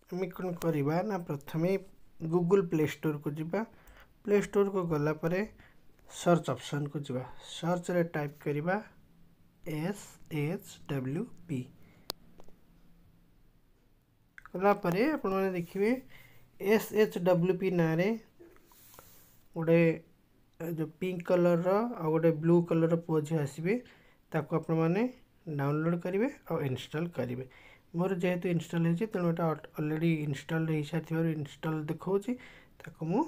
आम कौन करवा ना प्रथम गूगल प्ले स्टोर को जीवा प्ले स्टोर को गला परे सर्च ऑप्शन को जीवा सर्च रे टाइप करवा SHWP कला परे आपण माने देखिए SHWP ना रे गोटे जो पिंक कलर रो गोटे ब्लू कलर पुओ झी आसबे ताको आपण माने डाउनलोड करेंगे और इंस्टॉल करेंगे मोर जेहेतु इंस्टॉल हो तेणु एटा ऑलरेडी इंस्टॉल हो सारी इंस्टॉल देखौछि ताको मु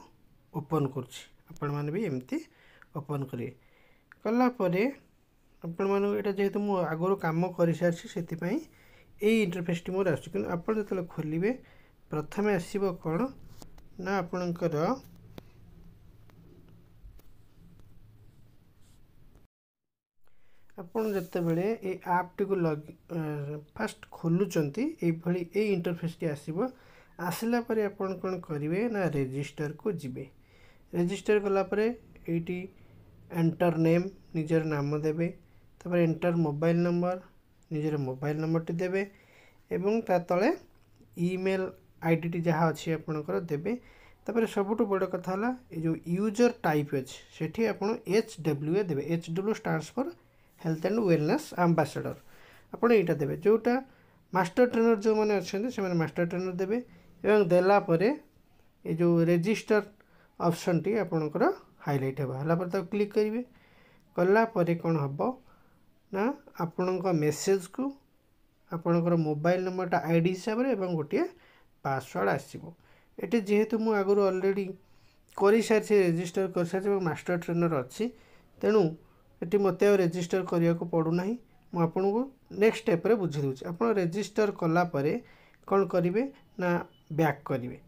ओपन करछि आपण माने भी एमती ओपन करिए कला परे आपण माने एटा जेहेतु मु आगरो काम करि सारछि सेति पई एई इंटरफेस टी मोर आछि कि आपण जतले खोलिबे प्रथमे आसीबो कोन ना आपणकर आपण जते बेले ए ऐप टी को फास्ट खोलुचंती ए भली ए इंटरफेस टी आसीबो आसला परे आपण कोन करिवे ना रजिस्टर को जिबे रजिस्टर कला परे एटी एंटर नेम निजर नाम देबे तपर एंटर मोबाइल नंबर निजर मोबाइल नंबर टी देबे एवं ता तळे ईमेल आईडी टी जहा अछि आपणकर देबे तपर सबटु बड़ कथा हला ए जो यूजर टाइप अछि सेठी आपण HW देबे HW stands for health and wellness ambassador आपण एटा देबे जोटा मास्टर ट्रेनर जो माने अछन से माने मास्टर ट्रेनर देबे एवं देला परे ए जो रजिस्टर ऑप्शन टी आपणकर हाइलाइट हेबा हला पर त क्लिक करिवे कला परे कोन हबो ना आपणक मेसेज को आपणकर मोबाइल नंबरटा आईडी हिसाब रे एवं गोटे पासवर्ड आसीबो एटे जेहेतु मु आगुर ऑलरेडी करि सारछि रजिस्टर कर सारछि मास्टर ट्रेनर अछि तेनु एटी मते रजिस्टर करिया को पड़ू नाही मु आपन को नेक्स्ट स्टेप रे बुझी दूची आपन रजिस्टर कला परे कोन करिवे ना बैक करिवे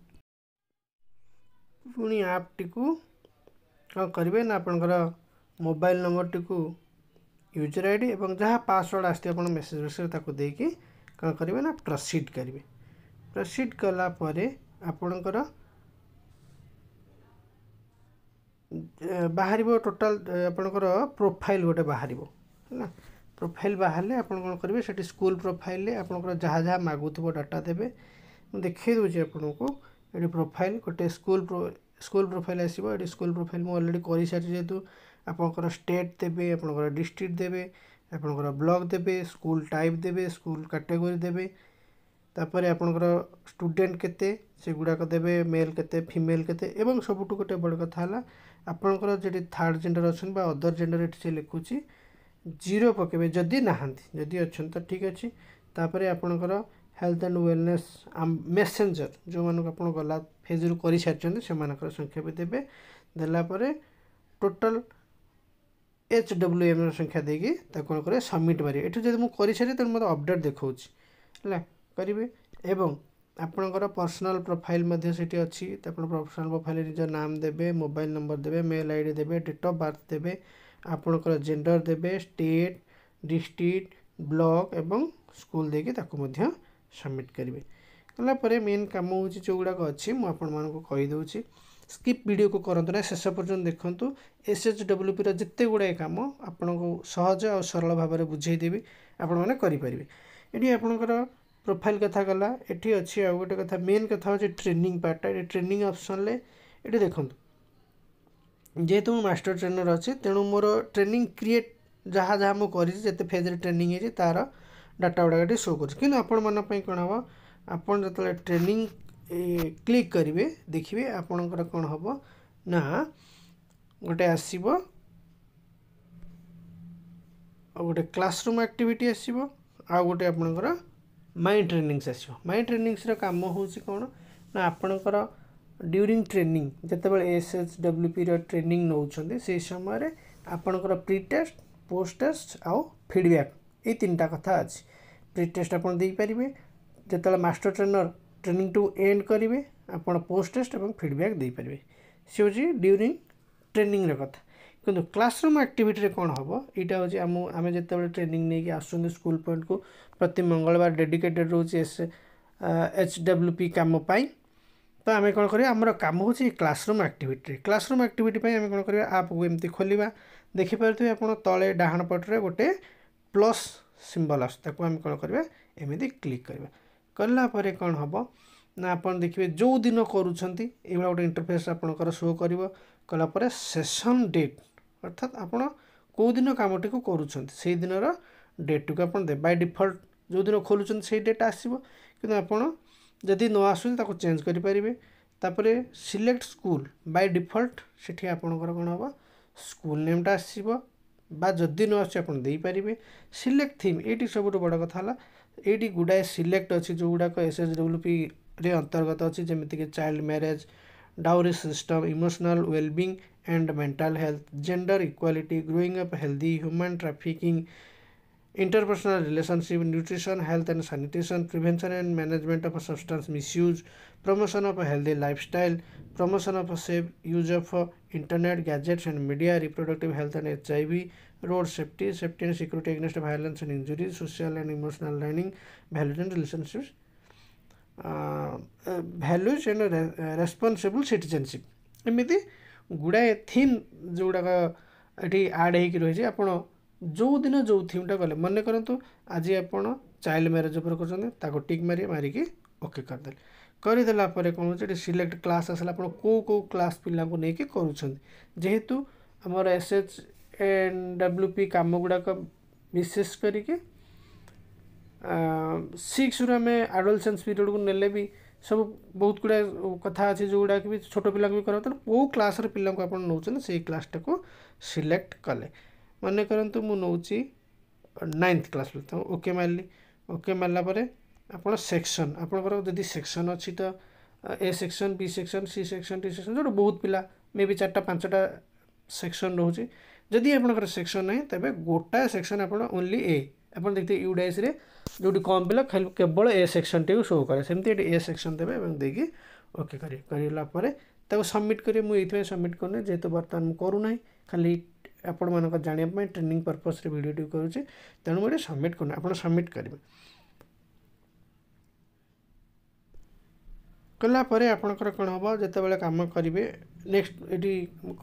पुनी ऐप टी को कोन करिवे ना आपनकर मोबाइल नंबर टी को यूजर आईडी एवं जहाँ पासवर्ड आस्ते आपन मेसेज मेसेज ताको देकी कोन करिवे ना प्रोसीड करिवे प्रोसीड कला परे आपनकर बाहर टोटाल आपनकर प्रोफाइल गोटे बाहर है प्रोफाइल बाहर आपन कौन करेंगे से स्कूल प्रोफाइल आपनकर जहाँ जहाँ मागुव डाटा देवे मुझे देखी दूसरी आपन को ये प्रोफाइल गोटे स्कूल प्रोफाइल आसो ये स्कूल प्रोफाइल मुझे अलरेडी कर सारी जेहेतु आपनकर स्टेट देवे आपनकर डिस्ट्रिक्ट देवे आपनकर ब्लॉक देवे स्कूल टाइप देवे स्कूल कैटेगरी देवे तापर आपनकर स्टूडेंट केते से गुड़ाक देवे मेल केते फीमेल केते एवं सबुठु गोटे बड़ कथा हला आपनकर जेटी थर्ड जेंडर अछन बा अदर जेंडर एटी से लिखुची 0 पकेबे जदी नाहंती जदी अछन त ठीक अछि तापर आपनकर हेल्थ एंड वेलनेस मेसेंजर जो मानक आपन गला फेज रु करि सारचन से मानकर संख्या भी देबे देला परे टोटल HWM संख्या देगी ता कोन करे सबमिट मारी एठु जदी मु करि सारी त मते अपडेट देखौची हला करिवे एवं आपनकर पर्सनल प्रोफाइल मध्ये सेठी अछि त आपन पर्सनल प्रोफाइल रे जो नाम देबे मोबाइल नंबर देबे मेल आईडी देबे डेट ऑफ बर्थ देबे आपनकर जेंडर देबे स्टेट डिस्ट्रिक्ट ब्लॉक एवं स्कूल देके ताको मध्ये सबमिट करिवे कला परे मेन काम होची जोगुडा को अछि मु आपन मान को कहि दोची स्किप वीडियो को करंतु ना शेष पर्यंत देखंतु SHWP रो जत्ते गुडा काम आपन को सहज और सरल भाव में बुझाई देबी आपन माने करि परिबे एडी आपनकर प्रोफाइल कथा गला एठी अछि आ गोटे कथा मेन कथा होची training part A training option ले एठी देखंतु जेहेतु मास्टर ट्रेनर अछि तेणु मोर ट्रेनिंग क्रिएट जहाँ जहाँ मु करी जते फेज रे ट्रेनिंग है तार डाटा गुडा शो कर कि आपण मन पई कोन हबो आपण जतले ट्रेनिंग क्लिक करिवे देखिवे आपणकर कोन हबो ना गोटे आसीबो आ गोटे क्लासरूम एक्टिविटी आसीबो आ गोटे आपणकर माइंड ट्रेनिंग्स आसो माइंड ट्रेनिंग्स रो काम होची कोन ना आपणकर ड्यूरिंग ट्रेनिंग जते बेले SHWP रो ट्रेनिंग नउछंदी से समय रे आपणकर प्री टेस्ट पोस्ट टेस्ट आ फीडबैक ए तीनटा कथा अछि प्री टेस्ट आपण देई परिबे जते master trainer training to end करिवे आपण पोस्ट टेस्ट एवं फीडबैक देई परिबे से होची ड्यूरिंग ट्रेनिंग रो कथा किंतु क्लासरूम एक्टिविटी रे कोन हबो एटा होची आमे जते बेले ट्रेनिंग नै कि आसुंदी स्कूल पॉइंट को प्रति मंगलवार डेडिकेटेड रोची HWP काम पाई तो आम कौन करिया हमर काम होची क्लासरूम एक्टिविटी पई आम कौन करिया आप को एमती खोलिबा देखि परथि आपण तळे डाहाण पटरे गोटे प्लस सिंबल आस ताको आम कौन करिया एमिति क्लिक करिया करला परे कौन हबो ना आपन देखिए जो दिन करूछंती एभला गोटे इंटरफेस आपनकर शो करिवो कला परे सेशन डेट अर्थात आपण को दिन कामटी को करूछंती सेही दिनर डेट को आपन दे बाय डिफॉल्ट जो दिन खोलुछंती सेही डेट आसीबो किंतु आपण जदि न आसुनी ताको चेंज करि परिबे तापरे सिलेक्ट स्कूल बाय डिफॉल्ट सेठी आपनकर कोन हबो स्कूल नेमटा आसीबो बा जदि न आसी आपण देई परिबे सिलेक्ट थीम एटी सबुठ बड़ कथा हला एटी गुडाए सिलेक्ट अछि जो गुडा एसएचडब्ल्यूपी रे अंतर्गत अछि जेमिति कि child marriage dowry system emotional wellbeing and mental health gender equality growing up healthy human trafficking interpersonal relationship nutrition health and sanitation prevention and management of substance misuse promotion of a healthy lifestyle promotion of a safe use of internet gadgets and media reproductive health and HIV road safety and security against violence and injury social and emotional learning values and relationships values and responsible citizenship एमिति गुडाए theme जोड़ाक ये आड होकर रही आपण जो दिन जो थीमटा कले मन करंतु आज आपण चाइल्ड मैरेज उपर कर टिक मारी मारिकी ओके करदे करदेला कौन हो सिलेक्ट क्लास आसला आपण को क्लास पिला को लेकिन करुँच जेहेतु आमर SHNWP काम गुड़ाक विशेष करके 6 रु आम एडोलसेंस पीरियड को नेले भी सब बहुत गुड़ा कथा अच्छे जो गुड़ाक भी छोट पिला भी कर कौ क्लास पिला को आप नौ से क्लासटा को सिलेक्ट कले मन करंतु मु नौची 9th क्लास ओके मारली ओके मारला परे आपण सेक्शन आपनकर जदि सेक्शन अच्छी तो A section B section C section D section जो बहुत पिला मे बी 4टा 5टा सेक्शन रोचे जदि आपनकर सेक्शन नहीं तबे गोटा सेक्शन आपण ओनली ए आपण देखते यूडाइस रे जोटी कम पिला केवल ए सेक्शन टी शो करे सेमती ए सेक्शन देबे एवं देगी ओके करिला परे ताको सबमिट करिए मु एथि सबमिट करने जेतो वर्तमान मु करू नाही खाली आपण मानक जानिया ट्रेनिंग पर्पस रे वीडियो टी करूची तेणु मोटे सबमिट करना आपण सबमिट करेंगे कला परे आपणकर कौन हम जिते काम करेंगे नेक्स्ट ये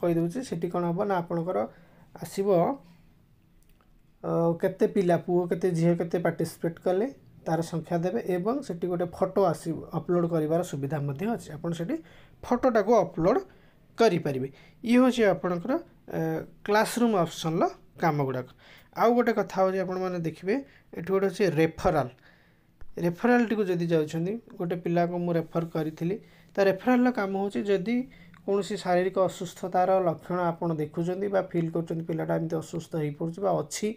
कहीदे से कौन हम ना आपणकर आसब केते पिला पुओ केते झील केते पार्टिसिपेट कले तार संख्या देवे एवं से गोटे फोटो आस अपलोड कर सुविधा अच्छी आपड़ से फोटोटा को अपलोड करें ये हूँ आपणकर क्लासरूम ऑप्शन काम गुड़ाक आउ गोटे कथा हो मैंने देखिए ये गोटे अच्छे रेफराल टी जदि जाऊँगी गोटे पिला को मुझे रेफर करी रेफराल काम हो जदि कौन शारीरिक असुस्थतार लक्षण आप देखुं फिल कर पिलाटा एमती असुस्थ हो पड़ा अच्छी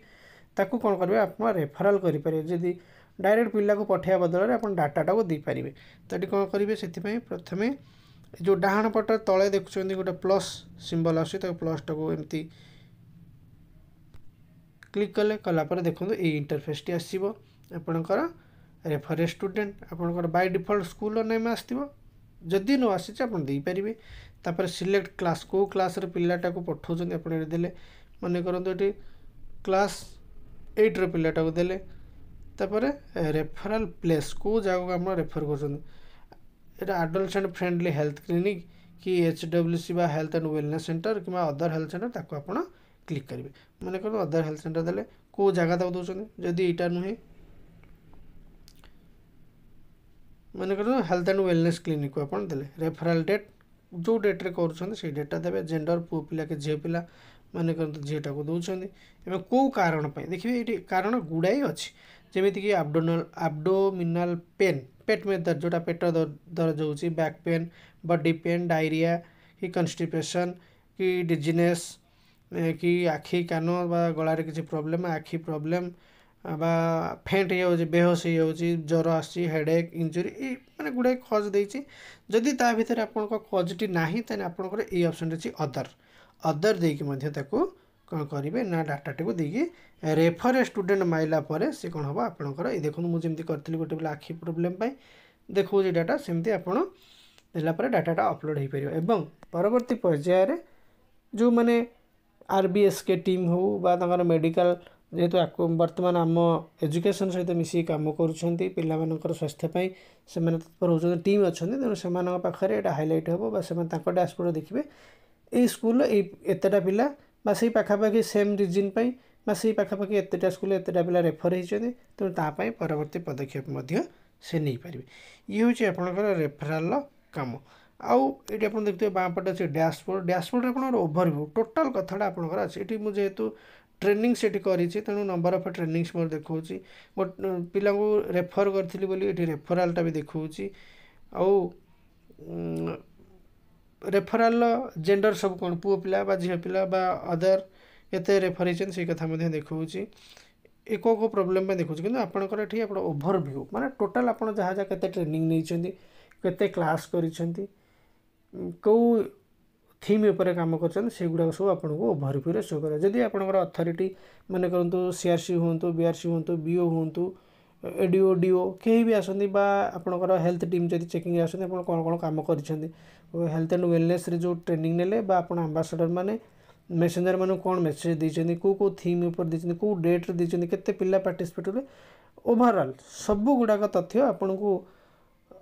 ताकू कौन करेंगे आप रेफराल करेंगे जदि डायरेक्ट पिला को पठाया बदल में आप डाटाटा को देपारे तो ये कौन करेंगे से प्रथम जो डाहाण पट तले देखुं गोटे प्लस सिंबल आस प्लसटा को एमती क्लिक कले कलापर देखो ये इंटरफेस टी आसो आपणकर रेफरेंस स्टूडेंट आपणकर बाय डिफॉल्ट स्कूल नेम आसो जदि न आसी आपरे तापर सिलेक्ट क्लास को क्लास पिलाटा को पठाऊँ आपड़े देले मन करूँ ये क्लास 8 पिलाटा को देले तापर रेफराल प्लेस को जगह को आप रेफर कर एडोलसेंट फ्रेंडली हेल्थ क्लिनिक कि HWC बा हेल्थ एंड वेलनेस सेंटर कि अदर हेल्थ सेंटर ताको आप क्लिक करेंगे मन कर अदर हेल्थ सेंटर देले को जगह तक दौरान जदि यहाँ नुहे मन कर हेल्थ एंड वेलनेस क्लिनिक को आप देले रेफराल डेट जो डेट रे कर डेटा देवे जेंडर पु पिला के झील पिला मन कर झीटा को दौरान कौ कारण देखिए ये कारण गुड़ाई अच्छी जमीती कि एब्डोमिनल पेन पेट में दर्द जोटा पेट दर्द हो back pain body pain diarrhoea कि कन्स्टिपेशन कि डिजीनेस कि आखि कान बा गलार किसी प्रॉब्लम आखि प्रॉब्लम बा फेंट हो बेहोश हो ज्वर आसी हेडेक इंजुरी माने गुड़ाई कज देती जदि ता भितर आपण कजटी ना आपंकर ये ऑप्शन अच्छी अदर देकी कौन करेंगे ना डाटाटी को देकी रेफर स्टूडेंट माइला पर से कौन हम आपंकर ये देखो मुझे करी गोटे पिला आखि प्रोब्लेम देखो डाटा सेमती आपड़ देलापर डाटाटा अपलोड हो पार एवं परवर्ती पर्यायर जो मैंने RBSK टीम हो बा मेडिकल जेहेतु बर्तमान आम एजुकेशन सहित मिसी कम कर स्वास्थ्यपाई से तत्पर हो टीम अच्छा तेणु से पाखे यहाँ हाइलाइट हम डैशबोर्ड देखिए ये स्कूल एतटा पिला से पाखापाखि सेम रिजन से पाखापाखि एतटा स्कूल एतटा पिला रेफर होती तेणु तापाई परवर्ती पदक्षेप से नहीं पारे। ये हूँ आपंकर रेफराल कम। आउ ये आप देखते बाँ पटे अच्छे डैशबोर्ड। डैशबोर्ड आप ओभरव्यू टोटाल कथाटा आपंकर अच्छे ये मुझे जेहेतु ट्रेनिंग से करी तेणु नंबर ऑफ ट्रेनिंग्स मोर देखा पिला रेफर करी बोली ये रेफरालटा भी देखा आउ रेफराल जेंडर सब कौन पुओ पिला बा झील पिला बा अदर केते रेफर होती से कथा देखा एक को प्रोब्लेम देखा कि आपंकर ये आप ओभरव्यू माने टोटाल आप जहाँ जहाँ केते ट्रेनिंग नहीं केते क्लास करिसेंती कौ थीम उपर काम कर सेगुड़ा सब आपको ओभरव्यू शो कर। जदि आपंकर अथॉरिटी माने करंतु सीआरसी हूँ बीआरसी हूँ बीओ हूँ एडीओ डीओ कहीं भी आसती आपंकर हेल्थ टीम जब चेकिंग आसती कौन कौन काम कर हेल्थ एंड वेलनेस रे जो ट्रेनिंग नेले आप आंबासाडर माने मेसेंजर मानू कौन मेसेज देते कौ थीम उपर देते कौ डेट रे देते केते पिला पार्टिसिपेट हुए ओवरऑल सब गुड़ाक तथ्य आपन को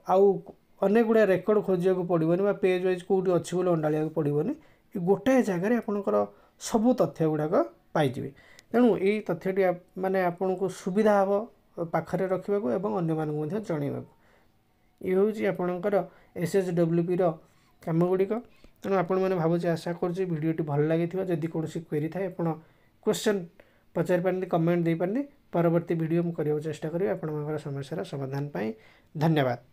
आउ अनेक गुड़ा रेकर्ड खोजा पड़ोनी पेज वाइज कौटी अच्छी बोले अंडाड़ा पड़ोनी गोटाए जगार आपंकर सबू तथ्य गुड़ाक पाइबे। तेणु यही तथ्यटी माने आपन को सुविधा हम पाखरे रखा और अन्य जनइबा ये हूँ आपणकर SHWP काम गुड़िक। तेणु आपण मैंने भावुँ आशा करुँच भिडटी भल लगी जदि कौन क्वेरी थाए आप क्वेश्चन पचारि पारती कमेंट दे पारती परवर्ती वीडियो मुझे चेष्टा करी आपण समस्या समाधान। धन्यवाद।